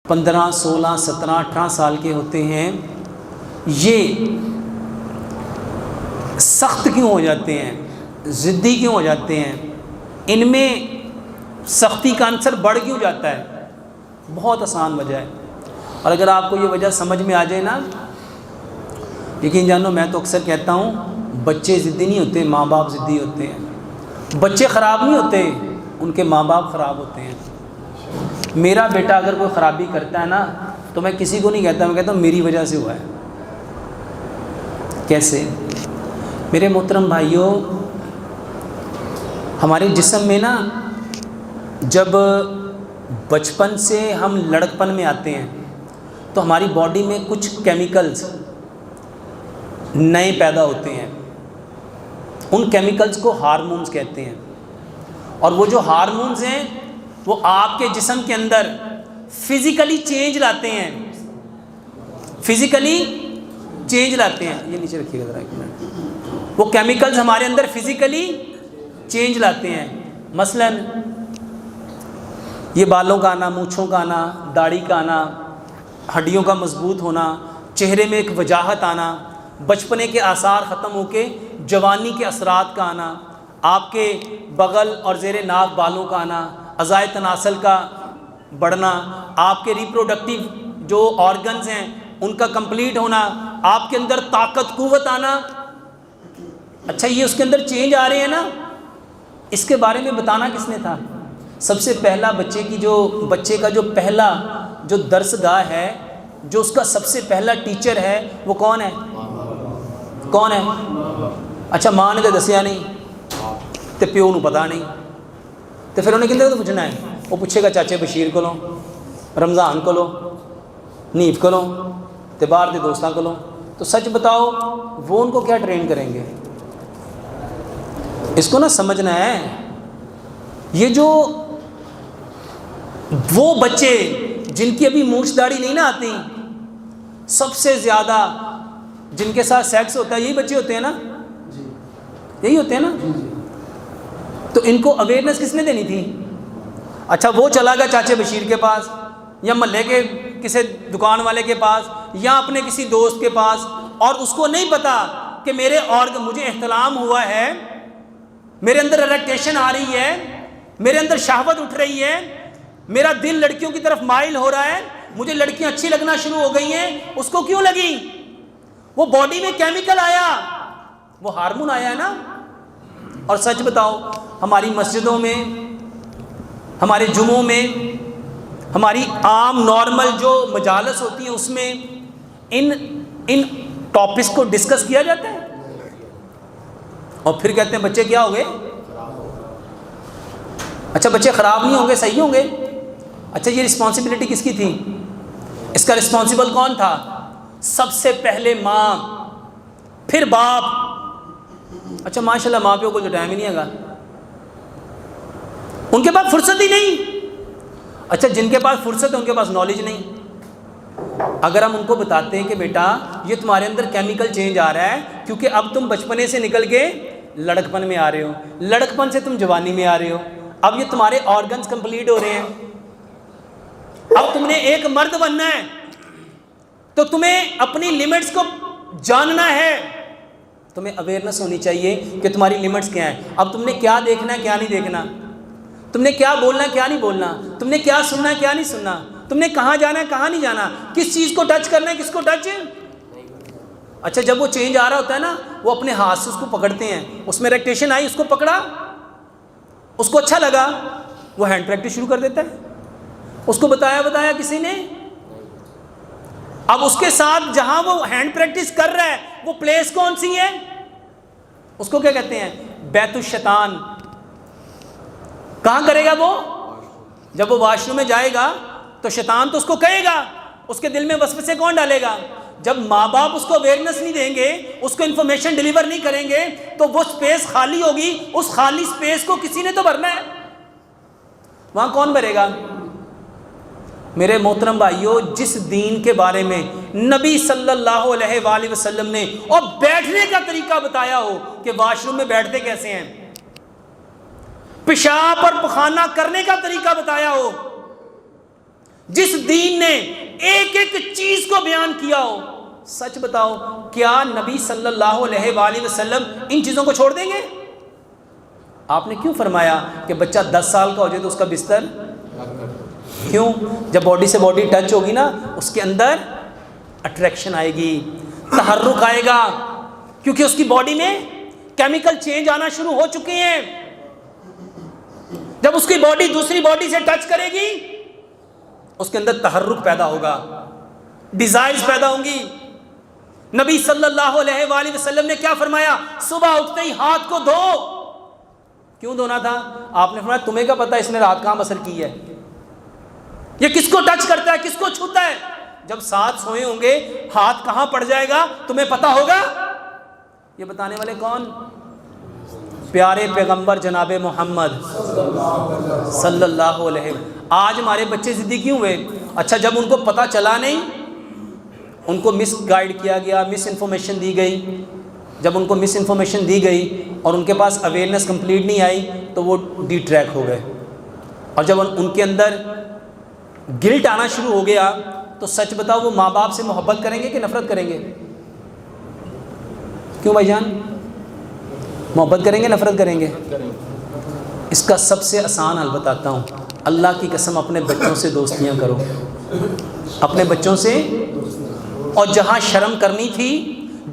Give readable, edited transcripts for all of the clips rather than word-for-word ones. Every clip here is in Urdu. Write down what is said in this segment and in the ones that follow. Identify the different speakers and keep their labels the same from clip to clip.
Speaker 1: 15 16 17 18 سال کے ہوتے ہیں، یہ سخت کیوں ہو جاتے ہیں، ضدی کیوں ہو جاتے ہیں، ان میں سختی کا عنصر بڑھ کیوں جاتا ہے؟ بہت آسان وجہ ہے، اور اگر آپ کو یہ وجہ سمجھ میں آ جائے نا، یقین جانو میں تو اکثر کہتا ہوں بچے ضدی نہیں ہوتے، ماں باپ ضدی ہوتے ہیں۔ بچے خراب نہیں ہوتے، ان کے ماں باپ خراب ہوتے ہیں۔ میرا بیٹا اگر کوئی خرابی کرتا ہے نا تو میں کسی کو نہیں کہتا، میں کہتا ہوں میری وجہ سے ہوا ہے۔ کیسے؟ میرے محترم بھائیوں، ہمارے جسم میں نا جب بچپن سے ہم لڑکپن میں آتے ہیں تو ہماری باڈی میں کچھ کیمیکلز نئے پیدا ہوتے ہیں، ان کیمیکلز کو ہارمونز کہتے ہیں، اور وہ جو ہارمونز ہیں وہ آپ کے جسم کے اندر فزیکلی چینج لاتے ہیں، فزیکلی چینج لاتے ہیں۔ یہ نیچے رکھیے گا ذرا ایک منٹ۔ وہ کیمیکلز ہمارے اندر فزیکلی چینج لاتے ہیں، مثلاً یہ بالوں کا آنا، مونچھوں کا آنا، داڑھی کا آنا، ہڈیوں کا مضبوط ہونا، چہرے میں ایک وجاہت آنا، بچپنے کے آثار ختم ہو کے جوانی کے اثرات کا آنا، آپ کے بغل اور زیر ناک بالوں کا آنا، اعضائے تناسل کا بڑھنا، آپ کے ریپروڈکٹیو جو آرگنز ہیں ان کا کمپلیٹ ہونا، آپ کے اندر طاقت قوت آنا۔ اچھا، یہ اس کے اندر چینج آ رہے ہیں نا، اس کے بارے میں بتانا کس نے تھا؟ سب سے پہلا بچے کا جو پہلا جو درس گاہ ہے، جو اس کا سب سے پہلا ٹیچر ہے، وہ کون ہے؟ کون ہے؟ اچھا، ماں نے تو دسیا نہیں تے پیو نو پتا نہیں، تو پھر انہیں کہتے تو پوچھنا ہے، وہ پوچھے گا چاچے بشیر کو، رمضان کو، نیف کو، تے باہر دے دوستاں کو۔ تو سچ بتاؤ وہ ان کو کیا ٹرین کریں گے؟ اس کو نا سمجھنا ہے، یہ جو وہ بچے جن کی ابھی مونچھ داڑھی نہیں نہ آتی، سب سے زیادہ جن کے ساتھ سیکس ہوتا ہے یہی بچے ہوتے ہیں نا، یہی ہوتے ہیں نا۔ تو ان کو اویئرنیس کس نے دینی تھی؟ اچھا، وہ چلا گیا چاچے بشیر کے پاس، یا محلے کے کسی دکان والے کے پاس، یا اپنے کسی دوست کے پاس، اور اس کو نہیں پتا کہ مجھے احتلام ہوا ہے، میرے اندر اریکٹیشن آ رہی ہے، میرے اندر شہوت اٹھ رہی ہے، میرا دل لڑکیوں کی طرف مائل ہو رہا ہے، مجھے لڑکیاں اچھی لگنا شروع ہو گئی ہیں۔ اس کو کیوں لگی؟ وہ باڈی میں کیمیکل آیا، وہ ہارمون آیا ہے نا۔ اور سچ بتاؤ، ہماری مسجدوں میں، ہمارے جمعوں میں، ہماری عام نارمل جو مجالس ہوتی ہیں اس میں ان ٹاپکس کو ڈسکس کیا جاتا ہے، اور پھر کہتے ہیں بچے کیا ہو گئے؟ اچھا، بچے خراب نہیں ہوں گے، صحیح ہوں گے۔ اچھا، یہ رسپانسبلٹی کس کی تھی؟ اس کا رسپانسبل کون تھا؟ سب سے پہلے ماں، پھر باپ۔ اچھا، ماشاءاللہ ماں پیوں کو جو ٹائم ہی نہیں ہے، ان کے پاس فرصت ہی نہیں۔ اچھا، جن کے پاس فرصت ہے ان کے پاس نالج نہیں۔ اگر ہم ان کو بتاتے ہیں کہ بیٹا یہ تمہارے اندر کیمیکل چینج آ رہا ہے، کیونکہ اب تم بچپنے سے نکل کے لڑکپن میں آ رہے ہو، لڑکپن سے تم جوانی میں آ رہے ہو، اب یہ تمہارے آرگنز کمپلیٹ ہو رہے ہیں، اب تم نے ایک مرد بننا ہے، تو تمہیں اپنی لیمٹس کو جاننا ہے، تمہیں اویئرنیس ہونی چاہیے کہ تمہاری لیمٹس کیا ہیں۔ اب تم نے کیا دیکھنا ہے، کیا نہیں دیکھنا، تم نے کیا بولنا ہے، کیا نہیں بولنا، تم نے کیا سننا ہے، کیا نہیں سننا، تم نے کہاں جانا ہے، کہاں نہیں جانا، کس چیز کو ٹچ کرنا ہے، کس کو ٹچ۔ اچھا، جب وہ چینج آ رہا ہوتا ہے نا، وہ اپنے ہاتھ سے اس کو پکڑتے ہیں، اس میں ریکٹیشن آئی، اس کو پکڑا، اس کو اچھا لگا، وہ ہینڈ پریکٹس شروع کر دیتا ہے۔ اس کو بتایا کسی نے؟ اب اس کے ساتھ جہاں وہ ہینڈ پریکٹس کر رہا ہے وہ پلیس کون سی ہے؟ اس کو کیا کہتے ہیں؟ بیت الشیطان۔ کہاں کرے گا وہ؟ جب وہ واش روم میں جائے گا تو شیطان تو اس کو کہے گا، اس کے دل میں وسوسے کون ڈالے گا؟ جب ماں باپ اس کو اویئرنیس نہیں دیں گے، اس کو انفارمیشن ڈیلیور نہیں کریں گے، تو وہ سپیس خالی ہوگی، اس خالی سپیس کو کسی نے تو بھرنا ہے، وہاں کون بھرے گا؟ میرے محترم بھائیوں، جس دین کے بارے میں نبی صلی اللہ علیہ وآلہ وسلم نے اور بیٹھنے کا طریقہ بتایا ہو کہ واش روم میں بیٹھتے کیسے ہیں، پیشاب اور پخانہ کرنے کا طریقہ بتایا ہو، جس دین نے ایک ایک چیز کو بیان کیا ہو، سچ بتاؤ کیا نبی صلی اللہ علیہ وآلہ وسلم ان چیزوں کو چھوڑ دیں گے؟ آپ نے کیوں فرمایا کہ بچہ 10 سال کا ہو جائے تو اس کا بستر؟ کیوں؟ جب باڈی سے باڈی ٹچ ہوگی نا، اس کے اندر اٹریکشن آئے گی، تحرک آئے گا، کیونکہ اس کی باڈی میں کیمیکل چینج آنا شروع ہو چکے ہیں۔ جب اس کی باڈی دوسری باڈی سے ٹچ کرے گی، اس کے اندر تحرک پیدا ہوگا، ڈیزائرز پیدا ہوں گی۔ نبی صلی اللہ علیہ وآلہ وسلم نے کیا فرمایا؟ صبح اٹھتے ہی ہاتھ کو دھو۔ کیوں دھونا تھا؟ آپ نے فرمایا تمہیں کیا پتا اس نے رات کہاں بسر کی ہے، یہ کس کو ٹچ کرتا ہے، کس کو چھوتا ہے؟ جب ساتھ سوئے ہوں گے ہاتھ کہاں پڑ جائے گا تمہیں پتا ہوگا۔ یہ بتانے والے کون؟ پیارے پیغمبر جناب محمد صلی اللہ علیہ وسلم۔ آج ہمارے بچے ضدی کیوں ہوئے؟ اچھا جب ان کو پتا چلا نہیں، ان کو مس گائیڈ کیا گیا، مس انفارمیشن دی گئی، جب ان کو مس انفارمیشن دی گئی اور ان کے پاس اویئرنیس کمپلیٹ نہیں آئی تو وہ ڈی ٹریک ہو گئے، اور جب ان کے اندر گلٹ آنا شروع ہو گیا تو سچ بتاؤ وہ ماں باپ سے محبت کریں گے کہ نفرت کریں گے؟ کیوں بھائی جان؟ محبت کریں گے نفرت کریں گے؟ اس کا سب سے آسان حل بتاتا ہوں، اللہ کی قسم اپنے بچوں سے دوستیاں کرو، اپنے بچوں سے، اور جہاں شرم کرنی تھی،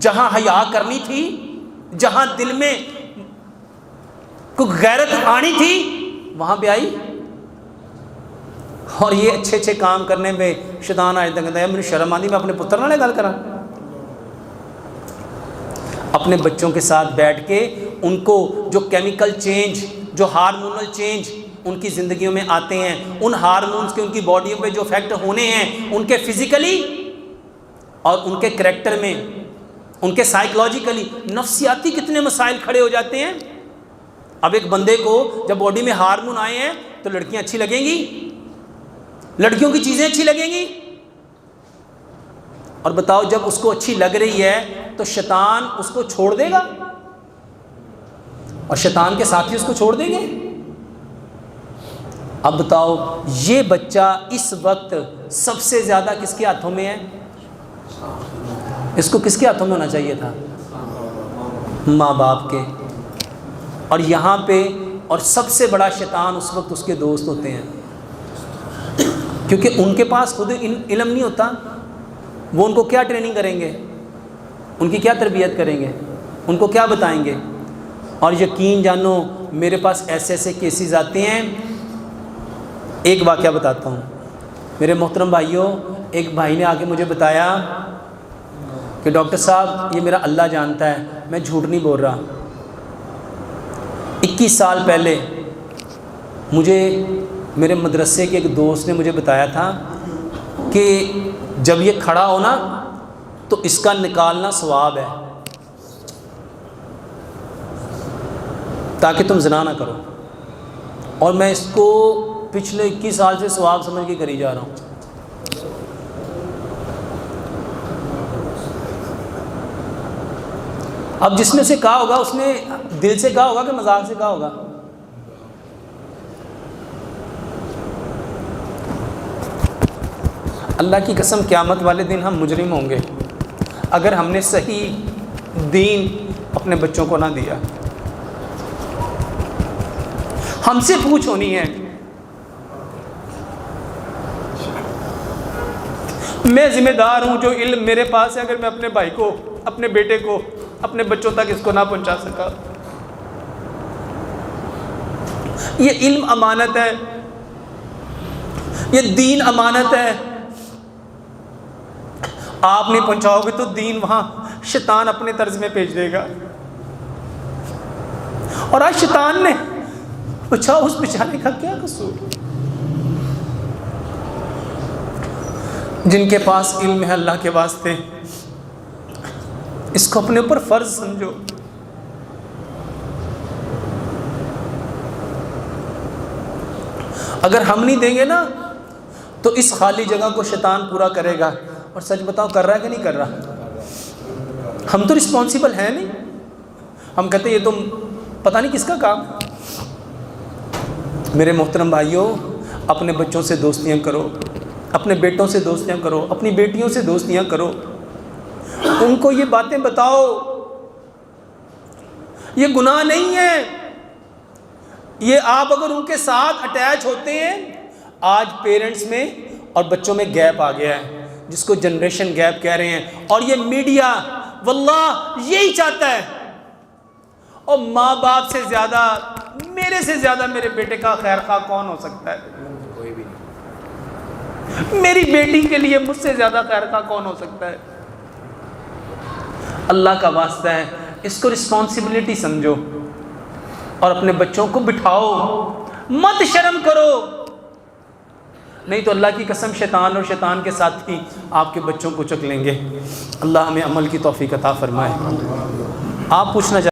Speaker 1: جہاں حیا کرنی تھی، جہاں دل میں کوئی غیرت آنی تھی وہاں پہ آئی، اور یہ اچھے اچھے کام کرنے میں شیطان آج تک کہتا ہے مجھے شرم آتی، میں اپنے پتر نہ گل کراں۔ اپنے بچوں کے ساتھ بیٹھ کے ان کو جو کیمیکل چینج، جو ہارمونل چینج ان کی زندگیوں میں آتے ہیں، ان ہارمونز کے ان کی باڈیوں پہ جو افیکٹ ہونے ہیں، ان کے فزیکلی اور ان کے کریکٹر میں، ان کے سائیکولوجیکلی، نفسیاتی کتنے مسائل کھڑے ہو جاتے ہیں۔ اب ایک بندے کو جب باڈی میں ہارمون آئے ہیں تو لڑکیاں اچھی لگیں گی، لڑکیوں کی چیزیں اچھی لگیں گی، اور بتاؤ جب اس کو اچھی لگ رہی ہے تو شیطان اس کو چھوڑ دے گا، اور شیطان کے ساتھی اس کو چھوڑ دیں گے؟ اب بتاؤ یہ بچہ اس وقت سب سے زیادہ کس کے ہاتھوں میں ہے؟ اس کو کس کے ہاتھوں میں ہونا چاہیے تھا؟ ماں باپ کے۔ اور یہاں پہ اور سب سے بڑا شیطان اس وقت اس کے دوست ہوتے ہیں، کیونکہ ان کے پاس خود علم نہیں ہوتا، وہ ان کو کیا ٹریننگ کریں گے، ان کی کیا تربیت کریں گے، ان کو کیا بتائیں گے۔ اور یقین جانو میرے پاس ایسے ایسے کیسز آتے ہیں۔ ایک واقعہ بتاتا ہوں میرے محترم بھائیوں، ایک بھائی نے آ کے مجھے بتایا کہ ڈاکٹر صاحب یہ میرا اللہ جانتا ہے میں جھوٹ نہیں بول رہا، 21 سال پہلے مجھے میرے مدرسے کے ایک دوست نے مجھے بتایا تھا کہ جب یہ کھڑا ہو نا تو اس کا نکالنا ثواب ہے تاکہ تم زنا نہ کرو، اور میں اس کو پچھلے 21 سال سے ثواب سمجھ کے کری جا رہا ہوں۔ اب جس نے سے کہا ہوگا اس نے دل سے کہا ہوگا کہ مذاق سے کہا ہوگا؟ اللہ کی قسم قیامت والے دن ہم مجرم ہوں گے اگر ہم نے صحیح دین اپنے بچوں کو نہ دیا۔ ہم سے پوچھ ہونی ہے، میں ذمہ دار ہوں جو علم میرے پاس ہے، اگر میں اپنے بھائی کو، اپنے بیٹے کو، اپنے بچوں تک اس کو نہ پہنچا سکا۔ یہ علم امانت ہے، یہ دین امانت ہے، آپ نہیں پہنچاؤ گے تو دین وہاں شیطان اپنے طرز میں بھیج دے گا۔ اور آج شیطان نے پوچھا اس بیچارے کا کیا قصور؟ جن کے پاس علم ہے اللہ کے واسطے اس کو اپنے اوپر فرض سمجھو۔ اگر ہم نہیں دیں گے نا تو اس خالی جگہ کو شیطان پورا کرے گا، اور سچ بتاؤ کر رہا ہے کہ نہیں کر رہا؟ ہم تو رسپانسیبل ہیں نہیں، ہم کہتے ہیں یہ تو پتہ نہیں کس کا کام۔ میرے محترم بھائیوں، اپنے بچوں سے دوستیاں کرو، اپنے بیٹوں سے دوستیاں کرو، اپنی بیٹیوں سے دوستیاں کرو، ان کو یہ باتیں بتاؤ، یہ گناہ نہیں ہے۔ یہ آپ اگر ان کے ساتھ اٹیچ ہوتے ہیں، آج پیرنٹس میں اور بچوں میں گیپ آ گیا ہے جس کو جنریشن گیپ کہہ رہے ہیں، اور یہ میڈیا واللہ یہی چاہتا ہے۔ اور ماں باپ سے زیادہ، میرے سے زیادہ میرے بیٹے کا خیر خواہ کون ہو سکتا ہے؟ کوئی بھی نہیں۔ میری بیٹی کے لیے مجھ سے زیادہ خیر خواہ کون ہو سکتا ہے؟ اللہ کا واسطہ ہے، اس کو رسپانسبلٹی سمجھو اور اپنے بچوں کو بٹھاؤ، مت شرم کرو، نہیں تو اللہ کی قسم شیطان اور شیطان کے ساتھی آپ کے بچوں کو چک لیں گے۔ اللہ ہمیں عمل کی توفیق عطا فرمائے۔ آپ پوچھنا چاہتے ہیں؟